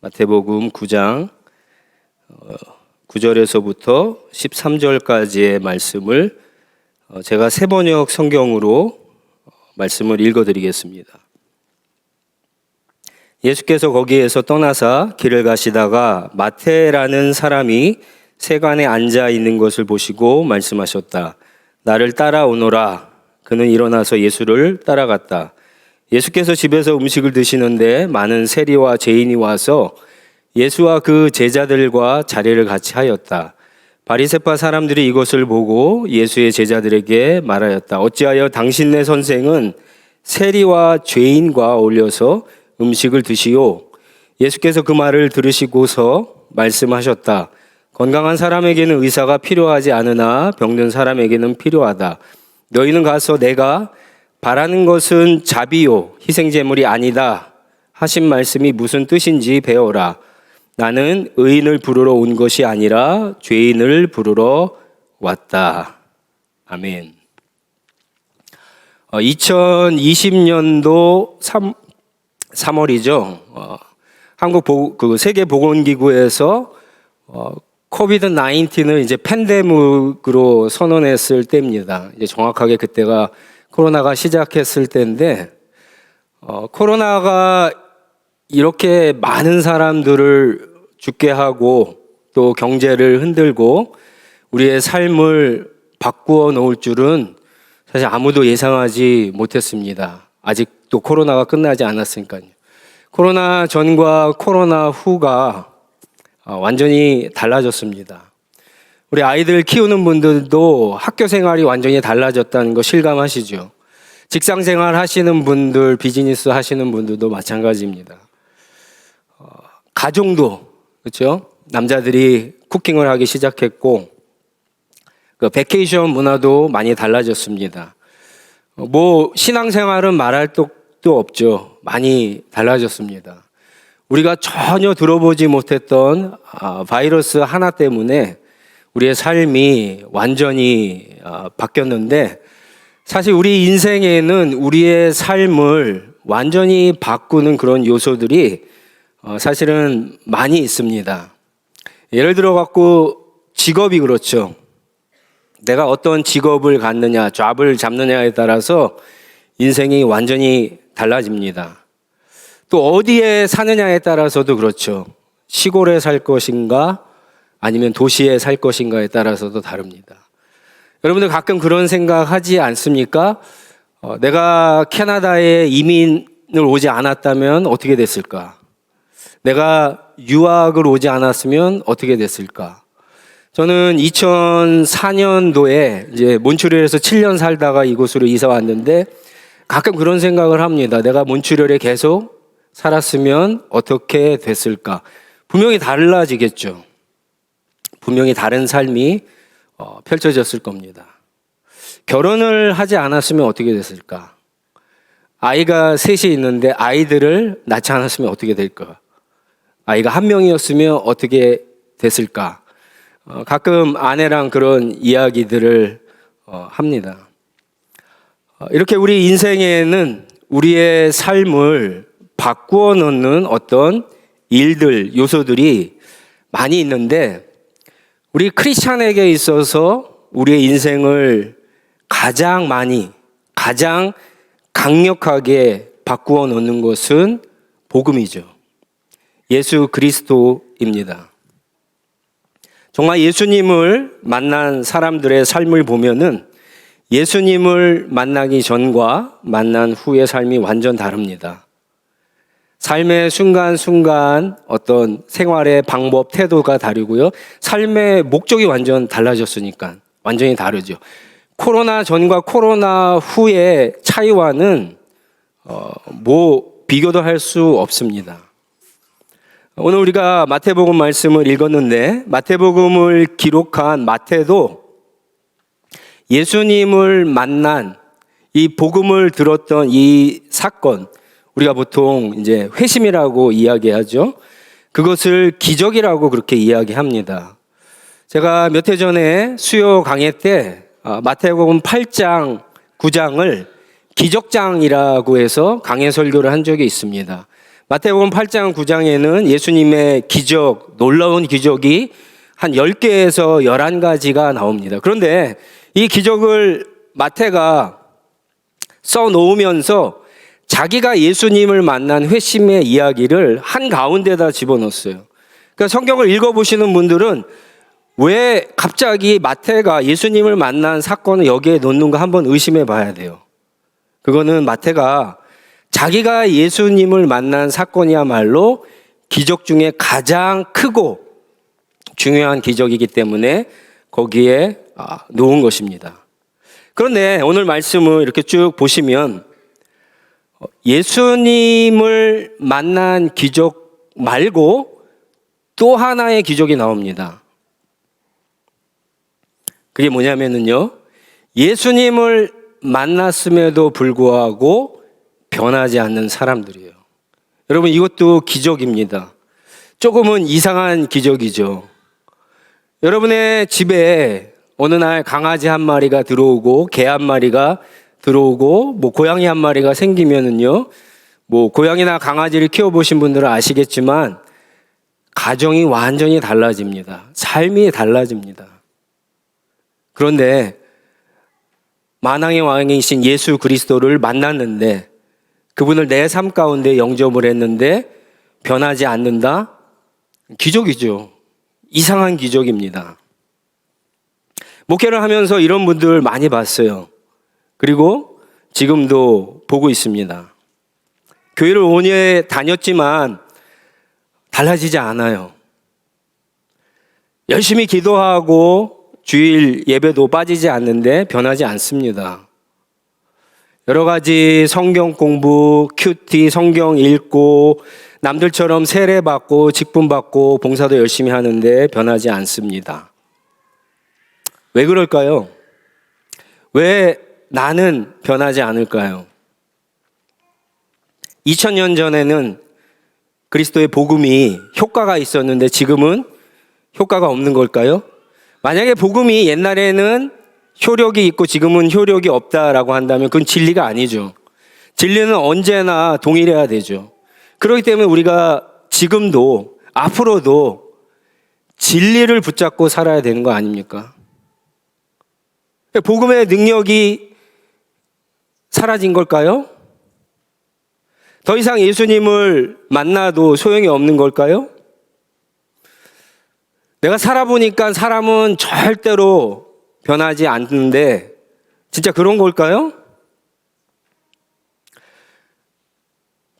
마태복음 9장 9절에서부터 13절까지의 말씀을 제가 새번역 성경으로 말씀을 읽어드리겠습니다. 예수께서 거기에서 떠나사 길을 가시다가 마태라는 사람이 세관에 앉아 있는 것을 보시고 말씀하셨다. 나를 따라오너라. 그는 일어나서 예수를 따라갔다. 예수께서 집에서 음식을 드시는데 많은 세리와 죄인이 와서 예수와 그 제자들과 자리를 같이 하였다. 바리새파 사람들이 이것을 보고 예수의 제자들에게 말하였다. 어찌하여 당신네 선생은 세리와 죄인과 어울려서 음식을 드시오? 예수께서 그 말을 들으시고서 말씀하셨다. 건강한 사람에게는 의사가 필요하지 않으나 병든 사람에게는 필요하다. 너희는 가서 내가 바라는 것은 자비요 희생제물이 아니다 하신 말씀이 무슨 뜻인지 배워라. 나는 의인을 부르러 온 것이 아니라 죄인을 부르러 왔다. 아멘. 2020년도 3월이죠. 세계보건기구에서 코비드 19을 이제 팬데믹으로 선언했을 때입니다. 이제 정확하게 그때가 코로나가 시작했을 때인데, 코로나가 이렇게 많은 사람들을 죽게 하고 또 경제를 흔들고 우리의 삶을 바꾸어 놓을 줄은 사실 아무도 예상하지 못했습니다. 아직도 코로나가 끝나지 않았으니까요. 코로나 전과 코로나 후가 완전히 달라졌습니다. 우리 아이들 키우는 분들도 학교 생활이 완전히 달라졌다는 거 실감하시죠? 직장 생활 하시는 분들, 비즈니스 하시는 분들도 마찬가지입니다. 가정도, 그렇죠? 남자들이 쿠킹을 하기 시작했고, 그 베케이션 문화도 많이 달라졌습니다. 신앙생활은 말할 것도 없죠. 많이 달라졌습니다. 우리가 전혀 들어보지 못했던 바이러스 하나 때문에 우리의 삶이 완전히 바뀌었는데, 사실 우리 인생에는 우리의 삶을 완전히 바꾸는 그런 요소들이 사실은 많이 있습니다. 예를 들어 갖고 직업이 그렇죠. 내가 어떤 직업을 갖느냐, 잡을 잡느냐에 따라서 인생이 완전히 달라집니다. 또 어디에 사느냐에 따라서도 그렇죠. 시골에 살 것인가 아니면 도시에 살 것인가에 따라서도 다릅니다. 여러분들 가끔 그런 생각 하지 않습니까? 내가 캐나다에 이민을 오지 않았다면 어떻게 됐을까? 내가 유학을 오지 않았으면 어떻게 됐을까? 저는 2004년도에 이제 몬트리올에서 7년 살다가 이곳으로 이사 왔는데 가끔 그런 생각을 합니다. 내가 몬트리올에 계속 살았으면 어떻게 됐을까? 분명히 달라지겠죠. 분명히 다른 삶이 펼쳐졌을 겁니다. 결혼을 하지 않았으면 어떻게 됐을까? 아이가 셋이 있는데 아이들을 낳지 않았으면 어떻게 될까? 아이가 한 명이었으면 어떻게 됐을까? 가끔 아내랑 그런 이야기들을 합니다. 이렇게 우리 인생에는 우리의 삶을 바꾸어 놓는 어떤 일들, 요소들이 많이 있는데, 우리 크리스찬에게 있어서 우리의 인생을 가장 강력하게 바꾸어 놓는 것은 복음이죠. 예수 그리스도입니다. 정말 예수님을 만난 사람들의 삶을 보면은 예수님을 만나기 전과 만난 후의 삶이 완전 다릅니다. 삶의 순간순간 어떤 생활의 방법, 태도가 다르고요. 삶의 목적이 완전 달라졌으니까 완전히 다르죠. 코로나 전과 코로나 후의 차이와는 비교도 할 수 없습니다. 오늘 우리가 마태복음 말씀을 읽었는데, 마태복음을 기록한 마태도 예수님을 만난 이 복음을 들었던 이 사건, 우리가 보통 이제 회심이라고 이야기하죠. 그것을 기적이라고 그렇게 이야기합니다. 제가 몇 해 전에 수요 강의 때 마태복음 8장, 9장을 기적장이라고 해서 강해 설교를 한 적이 있습니다. 마태복음 8장 9장에는 예수님의 기적, 놀라운 기적이 한 10개에서 11가지가 나옵니다. 그런데 이 기적을 마태가 써놓으면서 자기가 예수님을 만난 회심의 이야기를 한가운데다 집어넣었어요. 그러니까 성경을 읽어보시는 분들은 왜 갑자기 마태가 예수님을 만난 사건을 여기에 넣는가 한번 의심해 봐야 돼요. 그거는 마태가 자기가 예수님을 만난 사건이야말로 기적 중에 가장 크고 중요한 기적이기 때문에 거기에 놓은 것입니다. 그런데 오늘 말씀을 이렇게 쭉 보시면 예수님을 만난 기적 말고 또 하나의 기적이 나옵니다. 그게 뭐냐면요, 예수님을 만났음에도 불구하고 변하지 않는 사람들이에요. 여러분, 이것도 기적입니다. 조금은 이상한 기적이죠. 여러분의 집에 어느 날 강아지 한 마리가 들어오고 개 한 마리가 들어오고 고양이 한 마리가 생기면은요, 고양이나 강아지를 키워보신 분들은 아시겠지만 가정이 완전히 달라집니다. 삶이 달라집니다. 그런데 만왕의 왕이신 예수 그리스도를 만났는데 그분을 내 삶 가운데 영접을 했는데 변하지 않는다? 기적이죠. 이상한 기적입니다. 목회를 하면서 이런 분들 많이 봤어요. 그리고 지금도 보고 있습니다. 교회를 5년 다녔지만 달라지지 않아요. 열심히 기도하고 주일 예배도 빠지지 않는데 변하지 않습니다. 여러 가지 성경 공부, 큐티, 성경 읽고 남들처럼 세례 받고 직분 받고 봉사도 열심히 하는데 변하지 않습니다. 왜 그럴까요? 왜 나는 변하지 않을까요? 2000년 전에는 그리스도의 복음이 효과가 있었는데 지금은 효과가 없는 걸까요? 만약에 복음이 옛날에는 효력이 있고 지금은 효력이 없다라고 한다면 그건 진리가 아니죠. 진리는 언제나 동일해야 되죠. 그렇기 때문에 우리가 지금도 앞으로도 진리를 붙잡고 살아야 되는 거 아닙니까? 복음의 능력이 사라진 걸까요? 더 이상 예수님을 만나도 소용이 없는 걸까요? 내가 살아보니까 사람은 절대로 변하지 않는데 진짜 그런 걸까요?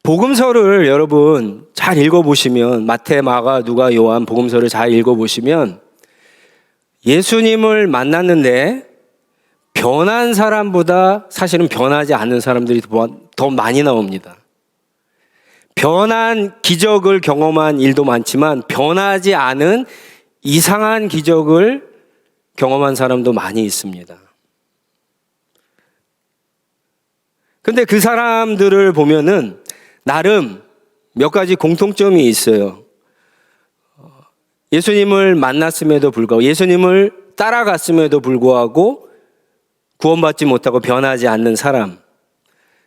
복음서를 여러분 잘 읽어보시면 마태, 마가, 누가, 요한 복음서를 잘 읽어보시면 예수님을 만났는데 변한 사람보다 사실은 변하지 않는 사람들이 더 많이 나옵니다. 변한 기적을 경험한 일도 많지만 변하지 않은 이상한 기적을 경험한 사람도 많이 있습니다. 근데 그 사람들을 보면은 나름 몇 가지 공통점이 있어요. 예수님을 만났음에도 불구하고 예수님을 따라갔음에도 불구하고 구원받지 못하고 변하지 않는 사람,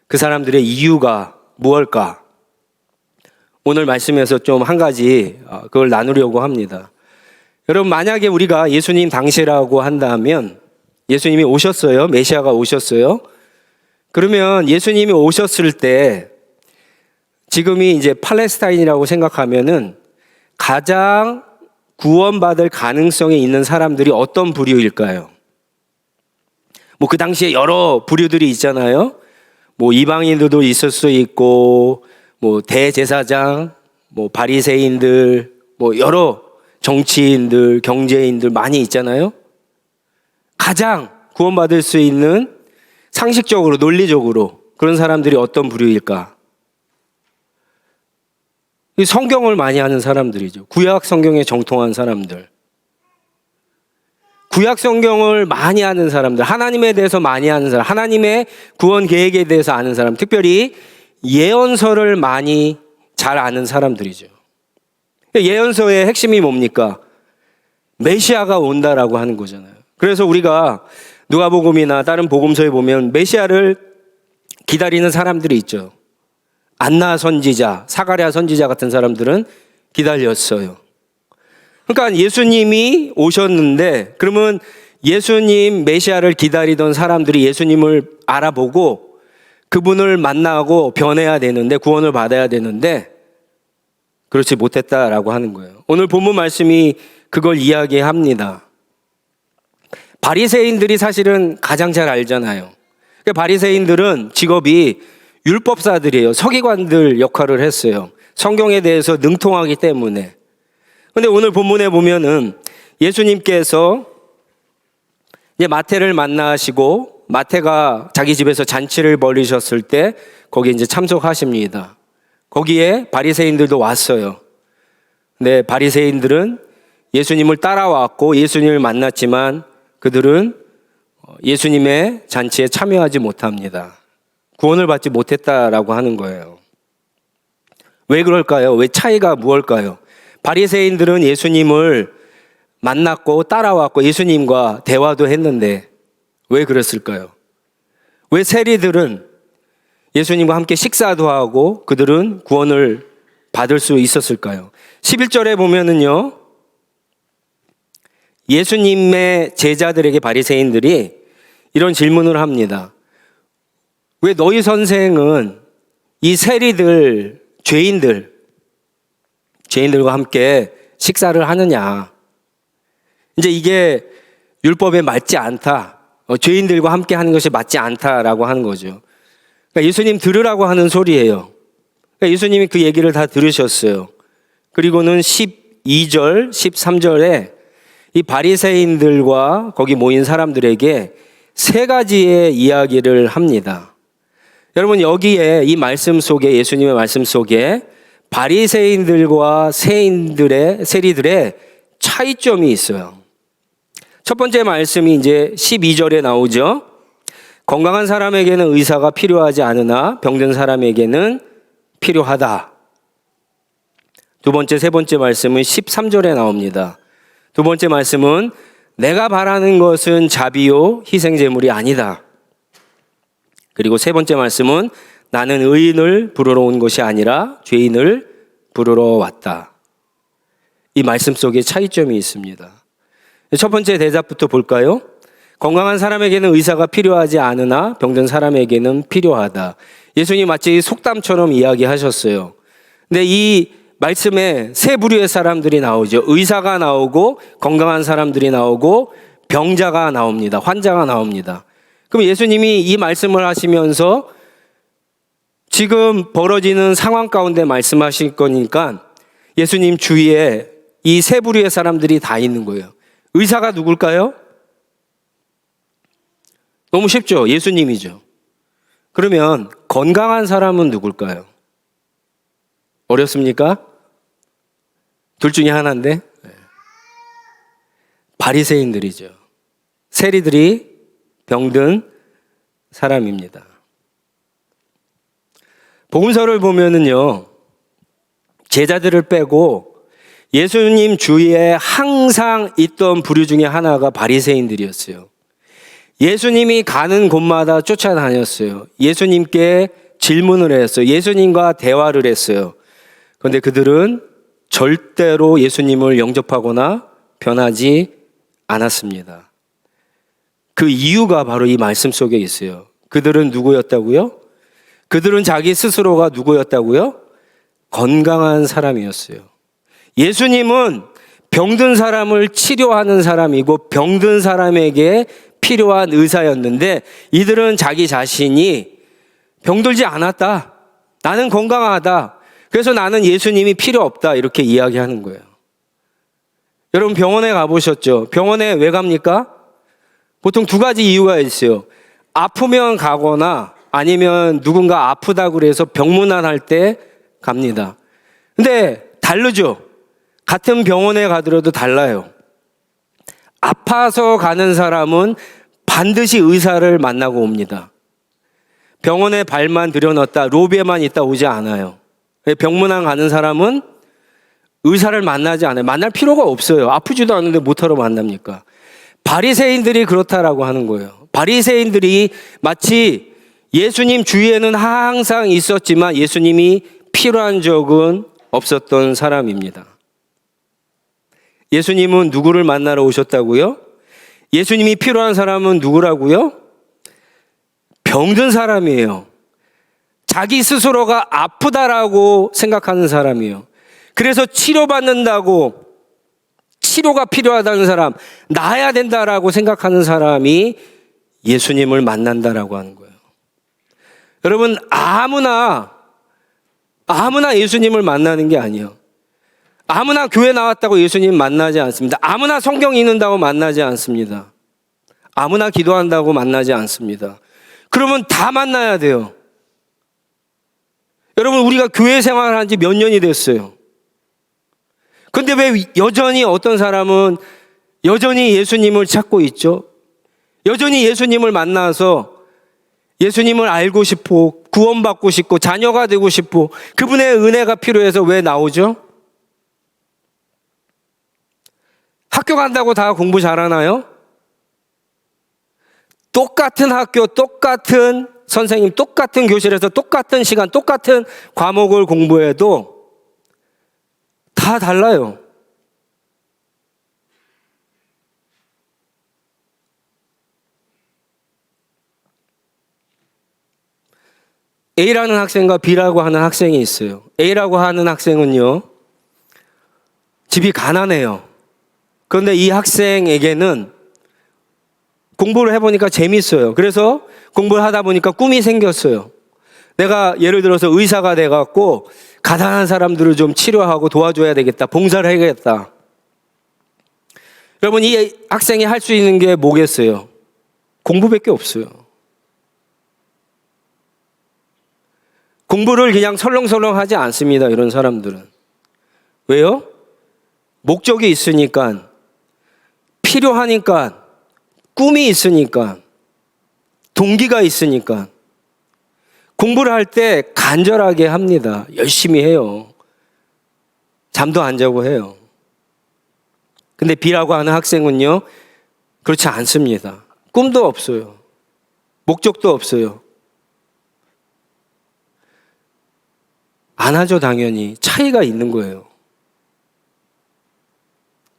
그 사람들의 이유가 무엇일까? 오늘 말씀에서 좀 한 가지 그걸 나누려고 합니다. 여러분, 만약에 우리가 예수님 당시라고 한다면 예수님이 오셨어요. 메시아가 오셨어요. 그러면 예수님이 오셨을 때 지금이 이제 팔레스타인이라고 생각하면은 가장 구원받을 가능성이 있는 사람들이 어떤 부류일까요? 그 당시에 여러 부류들이 있잖아요. 이방인들도 있을 수 있고, 대제사장, 바리새인들, 여러 정치인들, 경제인들 많이 있잖아요. 가장 구원받을 수 있는 상식적으로, 논리적으로 그런 사람들이 어떤 부류일까? 성경을 많이 하는 사람들이죠. 구약 성경에 정통한 사람들. 구약 성경을 많이 아는 사람들, 하나님에 대해서 많이 아는 사람, 하나님의 구원 계획에 대해서 아는 사람, 특별히 예언서를 많이 잘 아는 사람들이죠. 예언서의 핵심이 뭡니까? 메시아가 온다라고 하는 거잖아요. 그래서 우리가 누가복음이나 다른 복음서에 보면 메시아를 기다리는 사람들이 있죠. 안나 선지자, 사가랴 선지자 같은 사람들은 기다렸어요. 그러니까 예수님이 오셨는데, 그러면 예수님 메시아를 기다리던 사람들이 예수님을 알아보고 그분을 만나고 변해야 되는데, 구원을 받아야 되는데 그렇지 못했다라고 하는 거예요. 오늘 본문 말씀이 그걸 이야기합니다. 바리새인들이 사실은 가장 잘 알잖아요. 바리새인들은 직업이 율법사들이에요. 서기관들 역할을 했어요. 성경에 대해서 능통하기 때문에. 근데 오늘 본문에 보면은 예수님께서 이제 마태를 만나시고 마태가 자기 집에서 잔치를 벌이셨을 때 거기에 이제 참석하십니다. 거기에 바리새인들도 왔어요. 근데 바리새인들은 예수님을 따라왔고 예수님을 만났지만 그들은 예수님의 잔치에 참여하지 못합니다. 구원을 받지 못했다라고 하는 거예요. 왜 그럴까요? 왜 차이가 무엇일까요? 바리새인들은 예수님을 만났고 따라왔고 예수님과 대화도 했는데 왜 그랬을까요? 왜 세리들은 예수님과 함께 식사도 하고 그들은 구원을 받을 수 있었을까요? 11절에 보면은요, 예수님의 제자들에게 바리새인들이 이런 질문을 합니다. 왜 너희 선생은 이 세리들, 죄인들과 함께 식사를 하느냐? 이제 이게 율법에 맞지 않다. 죄인들과 함께 하는 것이 맞지 않다라고 하는 거죠. 그러니까 예수님 들으라고 하는 소리예요. 그러니까 예수님이 그 얘기를 다 들으셨어요. 그리고는 12절, 13절에 이 바리새인들과 거기 모인 사람들에게 세 가지의 이야기를 합니다. 여러분, 여기에 이 말씀 속에, 예수님의 말씀 속에 바리새인들과 세리들의 차이점이 있어요. 첫 번째 말씀이 이제 12절에 나오죠. 건강한 사람에게는 의사가 필요하지 않으나 병든 사람에게는 필요하다. 두 번째, 세 번째 말씀은 13절에 나옵니다. 두 번째 말씀은 내가 바라는 것은 자비요 희생제물이 아니다. 그리고 세 번째 말씀은 나는 의인을 부르러 온 것이 아니라 죄인을 부르러 왔다. 이 말씀 속에 차이점이 있습니다. 첫 번째 대답부터 볼까요? 건강한 사람에게는 의사가 필요하지 않으나 병든 사람에게는 필요하다. 예수님이 마치 속담처럼 이야기하셨어요. 근데 이 말씀에 세 부류의 사람들이 나오죠. 의사가 나오고 건강한 사람들이 나오고 병자가 나옵니다. 환자가 나옵니다. 그럼 예수님이 이 말씀을 하시면서 지금 벌어지는 상황 가운데 말씀하실 거니까 예수님 주위에 이 세 부류의 사람들이 다 있는 거예요. 의사가 누굴까요? 너무 쉽죠? 예수님이죠. 그러면 건강한 사람은 누굴까요? 어렵습니까? 둘 중에 하나인데 바리새인들이죠. 세리들이 병든 사람입니다. 복음서를 보면은요, 제자들을 빼고 예수님 주위에 항상 있던 부류 중에 하나가 바리새인들이었어요. 예수님이 가는 곳마다 쫓아다녔어요. 예수님께 질문을 했어요. 예수님과 대화를 했어요. 그런데 그들은 절대로 예수님을 영접하거나 변하지 않았습니다. 그 이유가 바로 이 말씀 속에 있어요. 그들은 누구였다고요? 그들은 자기 스스로가 누구였다고요? 건강한 사람이었어요. 예수님은 병든 사람을 치료하는 사람이고 병든 사람에게 필요한 의사였는데 이들은 자기 자신이 병들지 않았다. 나는 건강하다. 그래서 나는 예수님이 필요 없다. 이렇게 이야기하는 거예요. 여러분 병원에 가보셨죠? 병원에 왜 갑니까? 보통 두 가지 이유가 있어요. 아프면 가거나 아니면 누군가 아프다고 그래서 병문안할 때 갑니다. 근데 다르죠? 같은 병원에 가더라도 달라요. 아파서 가는 사람은 반드시 의사를 만나고 옵니다. 병원에 발만 들여놨다, 로비에만 있다 오지 않아요. 병문안 가는 사람은 의사를 만나지 않아요. 만날 필요가 없어요. 아프지도 않은데 뭐하러 만납니까? 바리새인들이 그렇다라고 하는 거예요. 바리새인들이 마치 예수님 주위에는 항상 있었지만 예수님이 필요한 적은 없었던 사람입니다. 예수님은 누구를 만나러 오셨다고요? 예수님이 필요한 사람은 누구라고요? 병든 사람이에요. 자기 스스로가 아프다라고 생각하는 사람이에요. 그래서 치료받는다고, 치료가 필요하다는 사람, 나아야 된다라고 생각하는 사람이 예수님을 만난다라고 하는 거예요. 여러분, 아무나 예수님을 만나는 게 아니에요. 아무나 교회 나왔다고 예수님 만나지 않습니다. 아무나 성경 읽는다고 만나지 않습니다. 아무나 기도한다고 만나지 않습니다. 그러면 다 만나야 돼요. 여러분, 우리가 교회 생활을 한 지 몇 년이 됐어요. 근데 왜 여전히 어떤 사람은 여전히 예수님을 찾고 있죠? 여전히 예수님을 만나서 예수님을 알고 싶고 구원받고 싶고 자녀가 되고 싶고 그분의 은혜가 필요해서 왜 나오죠? 학교 간다고 다 공부 잘하나요? 똑같은 학교, 똑같은 선생님, 똑같은 교실에서 똑같은 시간, 똑같은 과목을 공부해도 다 달라요. A라는 학생과 B라고 하는 학생이 있어요. A라고 하는 학생은요, 집이 가난해요. 그런데 이 학생에게는 공부를 해보니까 재밌어요. 그래서 공부를 하다 보니까 꿈이 생겼어요. 내가 예를 들어서 의사가 돼갖고 가난한 사람들을 좀 치료하고 도와줘야 되겠다. 봉사를 해야겠다. 여러분, 이 학생이 할 수 있는 게 뭐겠어요? 공부밖에 없어요. 공부를 그냥 설렁설렁 하지 않습니다. 이런 사람들은. 왜요? 목적이 있으니까, 필요하니까, 꿈이 있으니까, 동기가 있으니까. 공부를 할 때 간절하게 합니다. 열심히 해요. 잠도 안 자고 해요. 근데 B라고 하는 학생은요, 그렇지 않습니다. 꿈도 없어요. 목적도 없어요. 안 하죠, 당연히. 차이가 있는 거예요.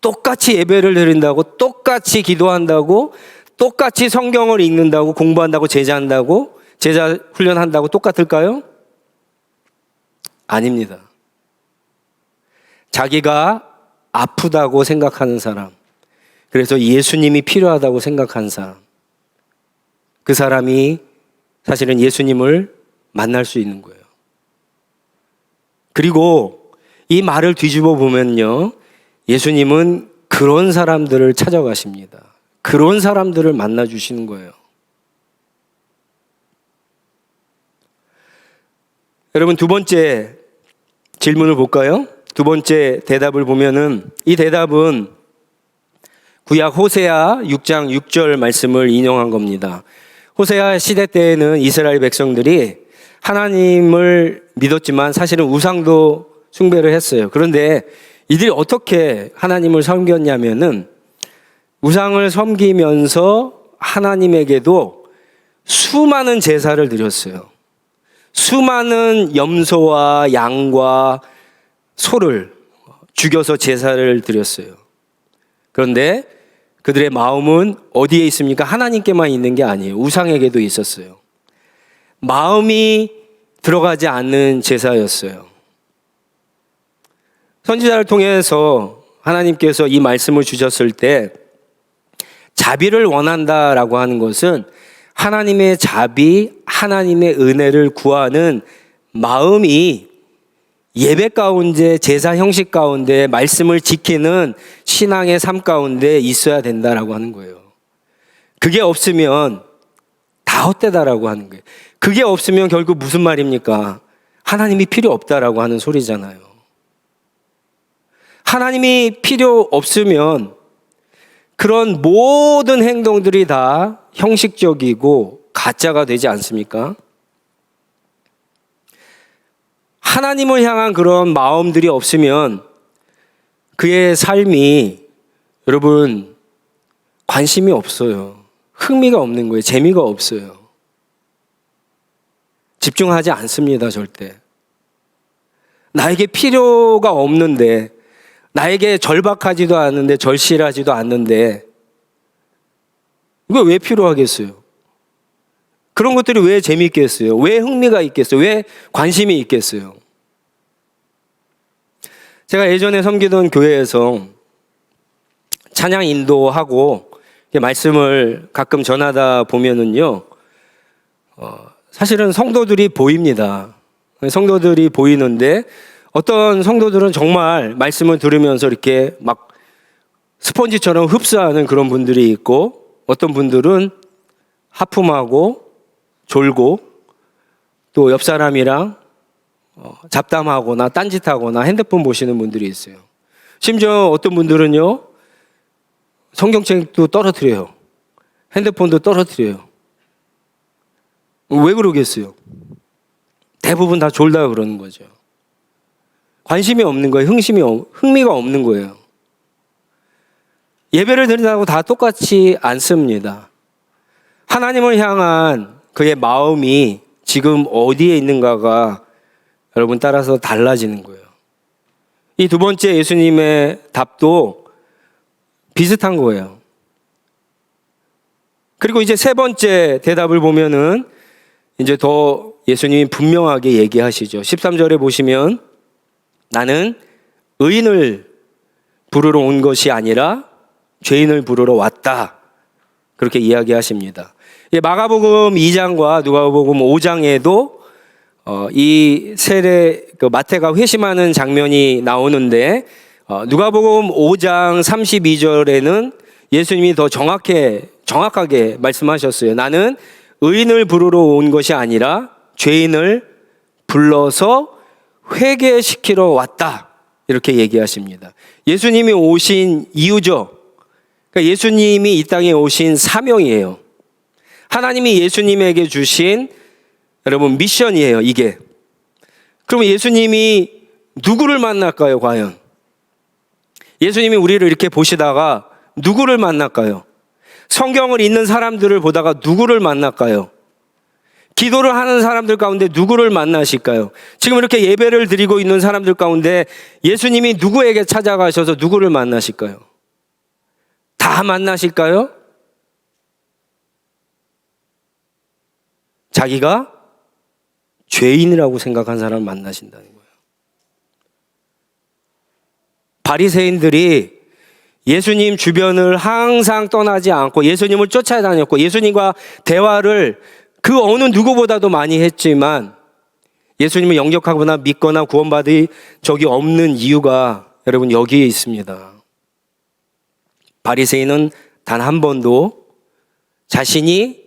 똑같이 예배를 드린다고, 똑같이 기도한다고, 똑같이 성경을 읽는다고, 공부한다고, 제자한다고, 제자 훈련한다고 똑같을까요? 아닙니다. 자기가 아프다고 생각하는 사람, 그래서 예수님이 필요하다고 생각하는 사람, 그 사람이 사실은 예수님을 만날 수 있는 거예요. 그리고 이 말을 뒤집어 보면요, 예수님은 그런 사람들을 찾아가십니다. 그런 사람들을 만나 주시는 거예요. 여러분, 두 번째 질문을 볼까요? 두 번째 대답을 보면은, 이 대답은 구약 호세아 6장 6절 말씀을 인용한 겁니다. 호세아 시대 때에는 이스라엘 백성들이 하나님을 믿었지만 사실은 우상도 숭배를 했어요. 그런데 이들이 어떻게 하나님을 섬겼냐면은, 우상을 섬기면서 하나님에게도 수많은 제사를 드렸어요. 수많은 염소와 양과 소를 죽여서 제사를 드렸어요. 그런데 그들의 마음은 어디에 있습니까? 하나님께만 있는 게 아니에요. 우상에게도 있었어요. 마음이 들어가지 않는 제사였어요. 선지자를 통해서 하나님께서 이 말씀을 주셨을 때 자비를 원한다라고 하는 것은 하나님의 자비, 하나님의 은혜를 구하는 마음이 예배 가운데, 제사 형식 가운데, 말씀을 지키는 신앙의 삶 가운데 있어야 된다라고 하는 거예요. 그게 없으면 다 헛되다라고 하는 거예요. 그게 없으면 결국 무슨 말입니까? 하나님이 필요 없다라고 하는 소리잖아요. 하나님이 필요 없으면 그런 모든 행동들이 다 형식적이고 가짜가 되지 않습니까? 하나님을 향한 그런 마음들이 없으면 그의 삶이, 여러분, 관심이 없어요. 흥미가 없는 거예요. 재미가 없어요. 집중하지 않습니다, 절대. 나에게 필요가 없는데, 나에게 절박하지도 않은데, 절실하지도 않는데, 이거 왜 필요하겠어요? 그런 것들이 왜 재미있겠어요? 왜 흥미가 있겠어요? 왜 관심이 있겠어요? 제가 예전에 섬기던 교회에서 찬양 인도하고 말씀을 가끔 전하다 보면은요, 사실은 성도들이 보입니다. 성도들이 보이는데 어떤 성도들은 정말 말씀을 들으면서 이렇게 막 스펀지처럼 흡수하는 그런 분들이 있고, 어떤 분들은 하품하고 졸고 또 옆 사람이랑 잡담하거나 딴짓하거나 핸드폰 보시는 분들이 있어요. 심지어 어떤 분들은요, 성경책도 떨어뜨려요. 핸드폰도 떨어뜨려요. 왜 그러겠어요? 대부분 다 졸다 그러는 거죠. 관심이 없는 거예요. 흥미가 없는 거예요. 예배를 드린다고 다 똑같지 않습니다. 하나님을 향한 그의 마음이 지금 어디에 있는가가 여러분 따라서 달라지는 거예요. 이 두 번째 예수님의 답도 비슷한 거예요. 그리고 이제 세 번째 대답을 보면은 이제 더 예수님이 분명하게 얘기하시죠. 13절에 보시면 나는 의인을 부르러 온 것이 아니라 죄인을 부르러 왔다. 그렇게 이야기하십니다. 마가복음 2장과 누가복음 5장에도 이 세례 마태가 회심하는 장면이 나오는데, 누가복음 5장 32절에는 예수님이 더 정확하게 말씀하셨어요. 나는 의인을 부르러 온 것이 아니라 죄인을 불러서 회개시키러 왔다. 이렇게 얘기하십니다. 예수님이 오신 이유죠. 그러니까 예수님이 이 땅에 오신 사명이에요. 하나님이 예수님에게 주신 여러분 미션이에요, 이게. 그러면 예수님이 누구를 만날까요, 과연? 예수님이 우리를 이렇게 보시다가 누구를 만날까요? 성경을 읽는 사람들을 보다가 누구를 만날까요? 기도를 하는 사람들 가운데 누구를 만나실까요? 지금 이렇게 예배를 드리고 있는 사람들 가운데 예수님이 누구에게 찾아가셔서 누구를 만나실까요? 다 만나실까요? 자기가 죄인이라고 생각한 사람을 만나신다는 거예요. 바리새인들이 예수님 주변을 항상 떠나지 않고 예수님을 쫓아다녔고 예수님과 대화를 그 어느 누구보다도 많이 했지만 예수님을 영접하거나 믿거나 구원받을 적이 없는 이유가 여러분 여기에 있습니다. 바리새인은 단 한 번도 자신이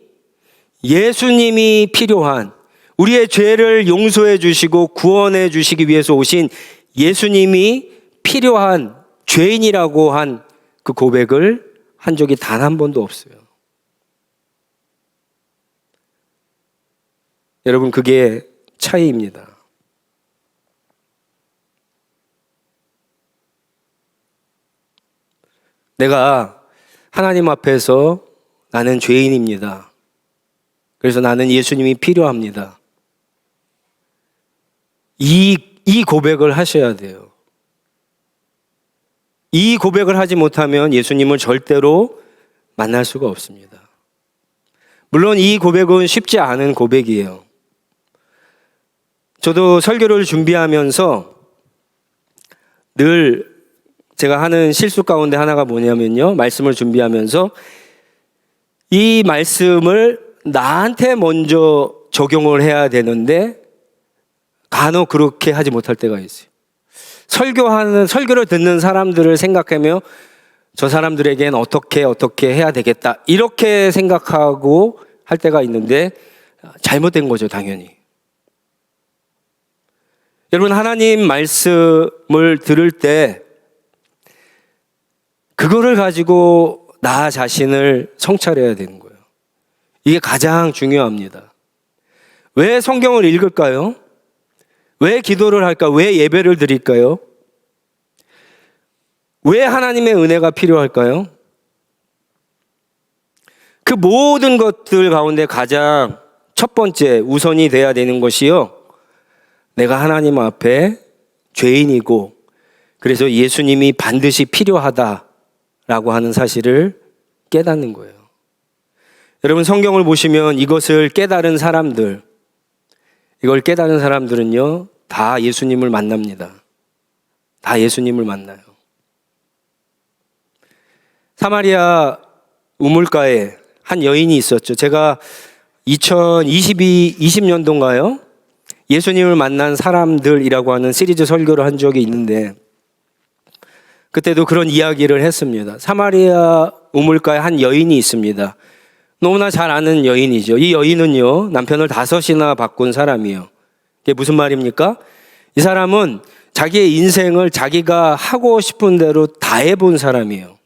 예수님이 필요한, 우리의 죄를 용서해 주시고 구원해 주시기 위해서 오신 예수님이 필요한 죄인이라고 한 그 고백을 한 적이 단 한 번도 없어요. 여러분, 그게 차이입니다. 내가 하나님 앞에서 나는 죄인입니다. 그래서 나는 예수님이 필요합니다. 이 고백을 하셔야 돼요. 이 고백을 하지 못하면 예수님을 절대로 만날 수가 없습니다. 물론 이 고백은 쉽지 않은 고백이에요. 저도 설교를 준비하면서 늘 제가 하는 실수 가운데 하나가 뭐냐면요, 말씀을 준비하면서 이 말씀을 나한테 먼저 적용을 해야 되는데 간혹 그렇게 하지 못할 때가 있어요. 설교를 듣는 사람들을 생각하며 저 사람들에겐 어떻게 해야 되겠다 이렇게 생각하고 할 때가 있는데 잘못된 거죠, 당연히. 여러분, 하나님 말씀을 들을 때 그거를 가지고 나 자신을 성찰해야 되는 거예요. 이게 가장 중요합니다. 왜 성경을 읽을까요? 왜 기도를 할까? 왜 예배를 드릴까요? 왜 하나님의 은혜가 필요할까요? 그 모든 것들 가운데 가장 첫 번째 우선이 돼야 되는 것이요, 내가 하나님 앞에 죄인이고 그래서 예수님이 반드시 필요하다라고 하는 사실을 깨닫는 거예요. 여러분, 성경을 보시면 이것을 깨달은 사람들, 이걸 깨달은 사람들은요, 다 예수님을 만납니다. 다 예수님을 만나요. 사마리아 우물가에 한 여인이 있었죠. 제가 20년도인가요? 예수님을 만난 사람들이라고 하는 시리즈 설교를 한 적이 있는데, 그때도 그런 이야기를 했습니다. 사마리아 우물가에 한 여인이 있습니다. 너무나 잘 아는 여인이죠. 이 여인은요, 남편을 5이나 바꾼 사람이에요. 이게 무슨 말입니까? 이 사람은 자기의 인생을 자기가 하고 싶은 대로 다 해본 사람이에요.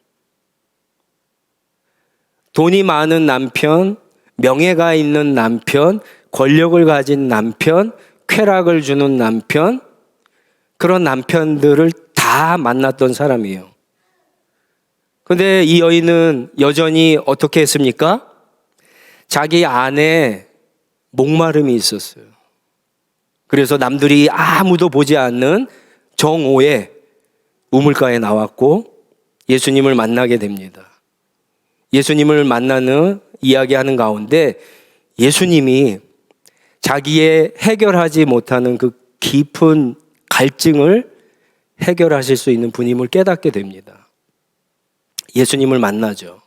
돈이 많은 남편, 명예가 있는 남편, 권력을 가진 남편, 쾌락을 주는 남편, 그런 남편들을 다 만났던 사람이에요. 그런데 이 여인은 여전히 어떻게 했습니까? 자기 안에 목마름이 있었어요. 그래서 남들이 아무도 보지 않는 정오에 우물가에 나왔고 예수님을 만나게 됩니다. 예수님을 만나는 이야기하는 가운데 예수님이 자기의 해결하지 못하는 그 깊은 갈증을 해결하실 수 있는 분임을 깨닫게 됩니다. 예수님을 만나죠.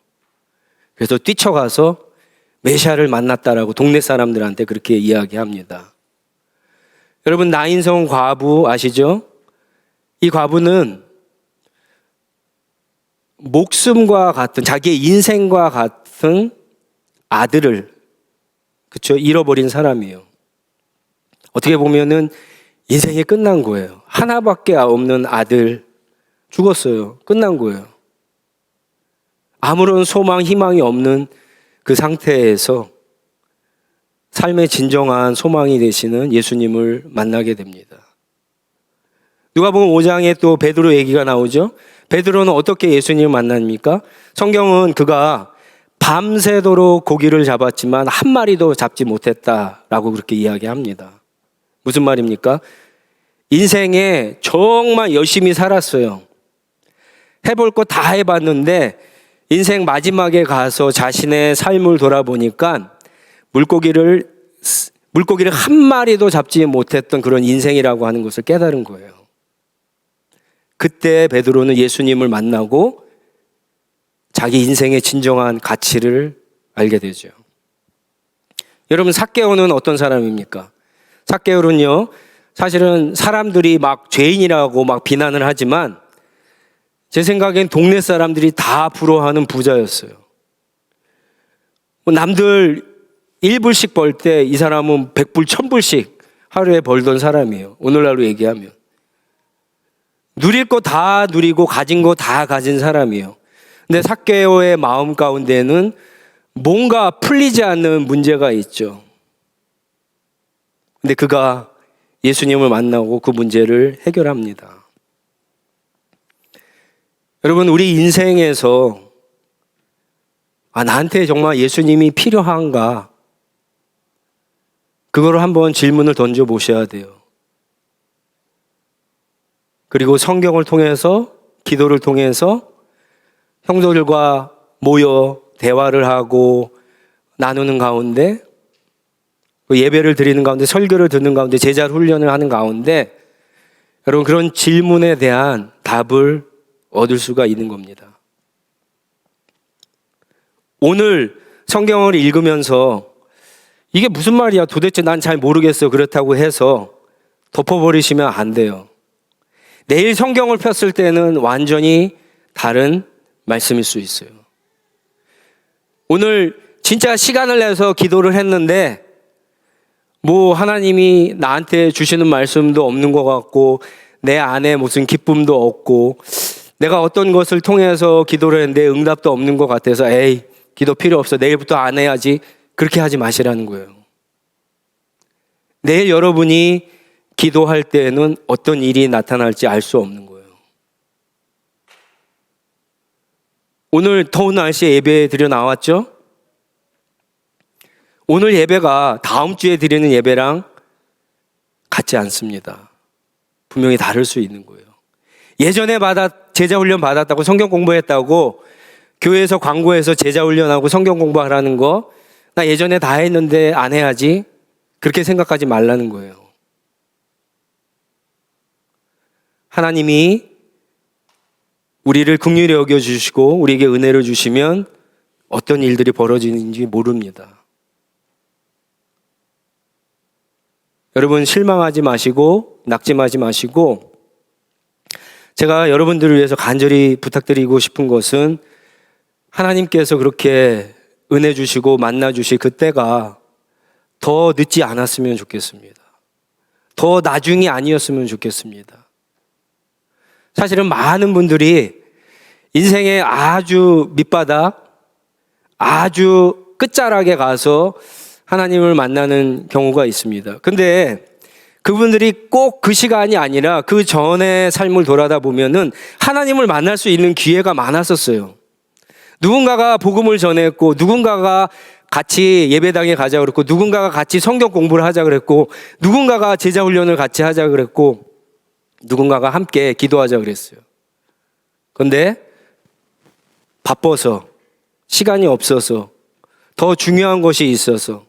그래서 뛰쳐가서 메시아를 만났다라고 동네 사람들한테 그렇게 이야기합니다. 여러분, 나인성 과부 아시죠? 이 과부는 목숨과 같은, 자기의 인생과 같은 아들을, 그렇죠, 잃어버린 사람이에요. 어떻게 보면은 인생이 끝난 거예요. 하나밖에 없는 아들 죽었어요. 끝난 거예요. 아무런 소망, 희망이 없는 그 상태에서 삶의 진정한 소망이 되시는 예수님을 만나게 됩니다. 누가복음 5장에 또 베드로 얘기가 나오죠. 베드로는 어떻게 예수님을 만납니까? 성경은 그가 밤새도록 고기를 잡았지만 한 마리도 잡지 못했다라고 그렇게 이야기합니다. 무슨 말입니까? 인생에 정말 열심히 살았어요. 해볼 거 다 해봤는데 인생 마지막에 가서 자신의 삶을 돌아보니까 물고기를 한 마리도 잡지 못했던 그런 인생이라고 하는 것을 깨달은 거예요. 그때 베드로는 예수님을 만나고 자기 인생의 진정한 가치를 알게 되죠. 여러분, 삭개오는 어떤 사람입니까? 삭개오는요, 사실은 사람들이 막 죄인이라고 막 비난을 하지만 제 생각엔 동네 사람들이 다 부러워하는 부자였어요. 남들 1불씩 벌 때 이 사람은 100불, 1000불씩 하루에 벌던 사람이에요. 오늘날로 얘기하면. 누릴 거 다 누리고 가진 거 다 가진 사람이에요. 근데 삭개오의 마음 가운데는 뭔가 풀리지 않는 문제가 있죠. 근데 그가 예수님을 만나고 그 문제를 해결합니다. 여러분, 우리 인생에서 나한테 정말 예수님이 필요한가? 그거를 한번 질문을 던져 보셔야 돼요. 그리고 성경을 통해서, 기도를 통해서 형제들과 모여 대화를 하고 나누는 가운데, 예배를 드리는 가운데, 설교를 듣는 가운데, 제자 훈련을 하는 가운데 여러분, 그런 질문에 대한 답을 얻을 수가 있는 겁니다. 오늘 성경을 읽으면서 이게 무슨 말이야? 도대체 난 잘 모르겠어. 그렇다고 해서 덮어버리시면 안 돼요. 내일 성경을 폈을 때는 완전히 다른 말씀일 수 있어요. 오늘 진짜 시간을 내서 기도를 했는데 하나님이 나한테 주시는 말씀도 없는 것 같고 내 안에 무슨 기쁨도 없고 내가 어떤 것을 통해서 기도를 했는데 응답도 없는 것 같아서 에이, 기도 필요 없어. 내일부터 안 해야지. 그렇게 하지 마시라는 거예요. 내일 여러분이 기도할 때에는 어떤 일이 나타날지 알 수 없는 거예요. 오늘 더운 날씨에 예배 드려 나왔죠? 오늘 예배가 다음 주에 드리는 예배랑 같지 않습니다. 분명히 다를 수 있는 거예요. 예전에 제자 훈련 받았다고 성경 공부했다고 교회에서 광고해서 제자 훈련하고 성경 공부하라는 거 나 예전에 다 했는데 안 해야지 그렇게 생각하지 말라는 거예요. 하나님이 우리를 긍휼히 여겨주시고 우리에게 은혜를 주시면 어떤 일들이 벌어지는지 모릅니다. 여러분 실망하지 마시고 낙심하지 마시고 제가 여러분들을 위해서 간절히 부탁드리고 싶은 것은 하나님께서 그렇게 은혜 주시고 만나 주실 그때가 더 늦지 않았으면 좋겠습니다. 더 나중이 아니었으면 좋겠습니다. 사실은 많은 분들이 인생의 아주 밑바닥, 아주 끝자락에 가서 하나님을 만나는 경우가 있습니다. 근데 그분들이 꼭 그 시간이 아니라 그 전의 삶을 돌아다 보면은 하나님을 만날 수 있는 기회가 많았었어요. 누군가가 복음을 전했고, 누군가가 같이 예배당에 가자 그랬고, 누군가가 같이 성경 공부를 하자 그랬고, 누군가가 제자 훈련을 같이 하자 그랬고, 누군가가 함께 기도하자 그랬어요. 그런데 바빠서, 시간이 없어서, 더 중요한 것이 있어서,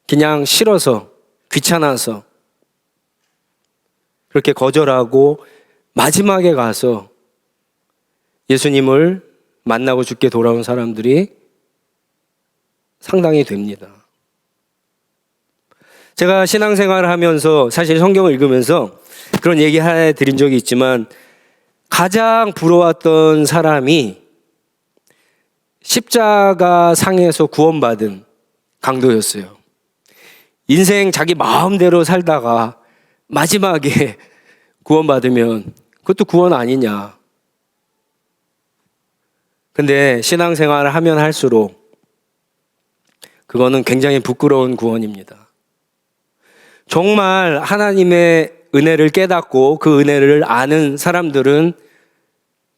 그냥 싫어서, 귀찮아서 그렇게 거절하고 마지막에 가서 예수님을 만나고 죽게 돌아온 사람들이 상당히 됩니다. 제가 신앙생활을 하면서 사실 성경을 읽으면서 그런 얘기 해드린 적이 있지만 가장 부러웠던 사람이 십자가 상에서 구원받은 강도였어요. 인생 자기 마음대로 살다가 마지막에 구원받으면 그것도 구원 아니냐. 근데 신앙생활을 하면 할수록 그거는 굉장히 부끄러운 구원입니다. 정말 하나님의 은혜를 깨닫고 그 은혜를 아는 사람들은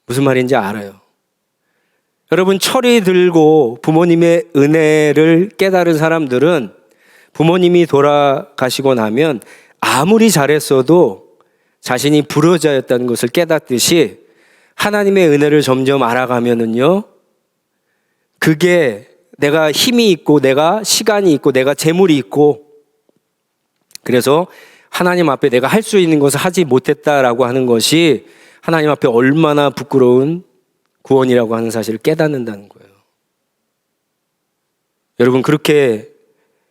무슨 말인지 알아요. 여러분 철이 들고 부모님의 은혜를 깨달은 사람들은 부모님이 돌아가시고 나면 아무리 잘했어도 자신이 불효자였다는 것을 깨닫듯이 하나님의 은혜를 점점 알아가면은요, 그게 내가 힘이 있고 내가 시간이 있고 내가 재물이 있고 그래서 하나님 앞에 내가 할 수 있는 것을 하지 못했다라고 하는 것이 하나님 앞에 얼마나 부끄러운 구원이라고 하는 사실을 깨닫는다는 거예요. 여러분 그렇게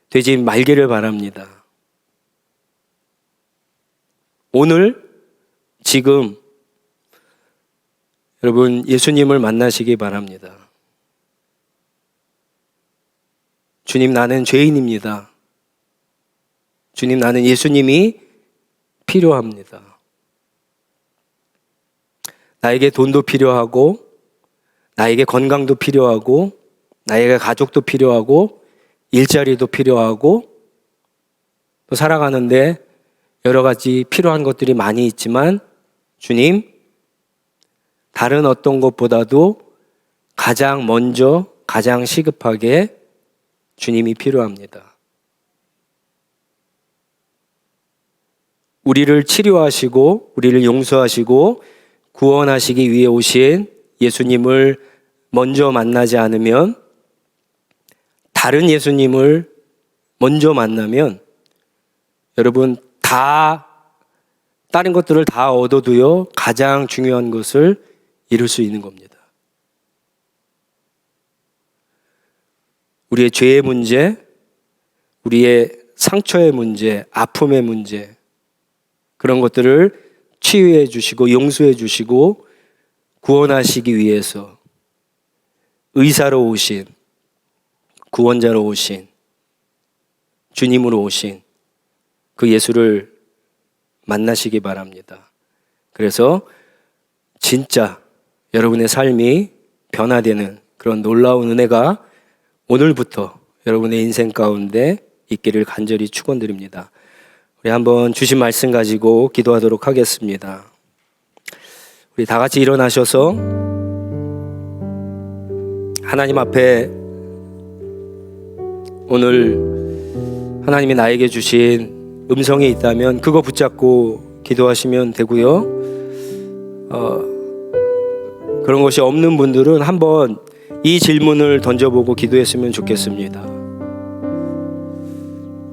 되지 말기를 바랍니다. 오늘 지금 여러분 예수님을 만나시기 바랍니다. 주님 나는 죄인입니다. 주님 나는 예수님이 필요합니다. 나에게 돈도 필요하고 나에게 건강도 필요하고 나에게 가족도 필요하고 일자리도 필요하고 또 살아가는데 여러 가지 필요한 것들이 많이 있지만 주님 다른 어떤 것보다도 가장 먼저 가장 시급하게 주님이 필요합니다. 우리를 치료하시고 우리를 용서하시고 구원하시기 위해 오신 예수님을 먼저 만나지 않으면 다른 예수님을 먼저 만나면 여러분 다른 것들을 다 얻어도요 가장 중요한 것을 잃을 수 있는 겁니다. 우리의 죄의 문제, 우리의 상처의 문제, 아픔의 문제 그런 것들을 치유해 주시고 용서해 주시고 구원하시기 위해서 의사로 오신 구원자로 오신 주님으로 오신 그 예수를 만나시기 바랍니다. 그래서 진짜 여러분의 삶이 변화되는 그런 놀라운 은혜가 오늘부터 여러분의 인생 가운데 있기를 간절히 축원드립니다. 우리 한번 주신 말씀 가지고 기도하도록 하겠습니다. 우리 다 같이 일어나셔서 하나님 앞에 오늘 하나님이 나에게 주신 음성이 있다면 그거 붙잡고 기도하시면 되고요. 그런 것이 없는 분들은 한번 이 질문을 던져보고 기도했으면 좋겠습니다.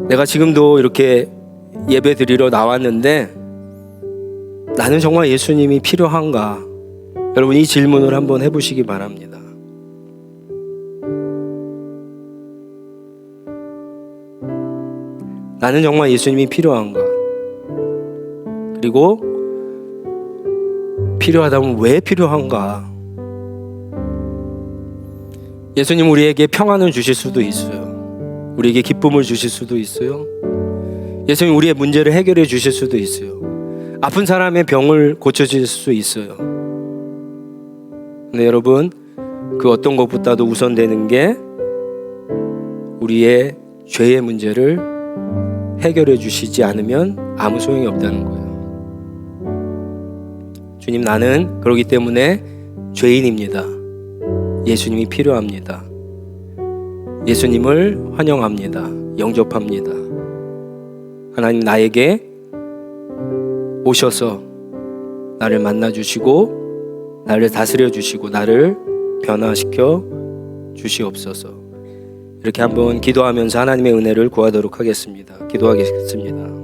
내가 지금도 이렇게 예배 드리러 나왔는데 나는 정말 예수님이 필요한가? 여러분, 이 질문을 한번 해보시기 바랍니다. 나는 정말 예수님이 필요한가? 그리고 필요하다면 왜 필요한가? 예수님 우리에게 평안을 주실 수도 있어요. 우리에게 기쁨을 주실 수도 있어요. 예수님 우리의 문제를 해결해 주실 수도 있어요. 아픈 사람의 병을 고쳐주실 수 있어요. 근데 여러분, 그 어떤 것보다도 우선되는 게 우리의 죄의 문제를 해결해 주시지 않으면 아무 소용이 없다는 거예요. 주님, 나는 그렇기 때문에 죄인입니다. 예수님이 필요합니다. 예수님을 환영합니다. 영접합니다. 하나님 나에게 오셔서 나를 만나주시고 나를 다스려 주시고 나를 변화시켜 주시옵소서. 이렇게 한번 기도하면서 하나님의 은혜를 구하도록 하겠습니다. 기도하겠습니다.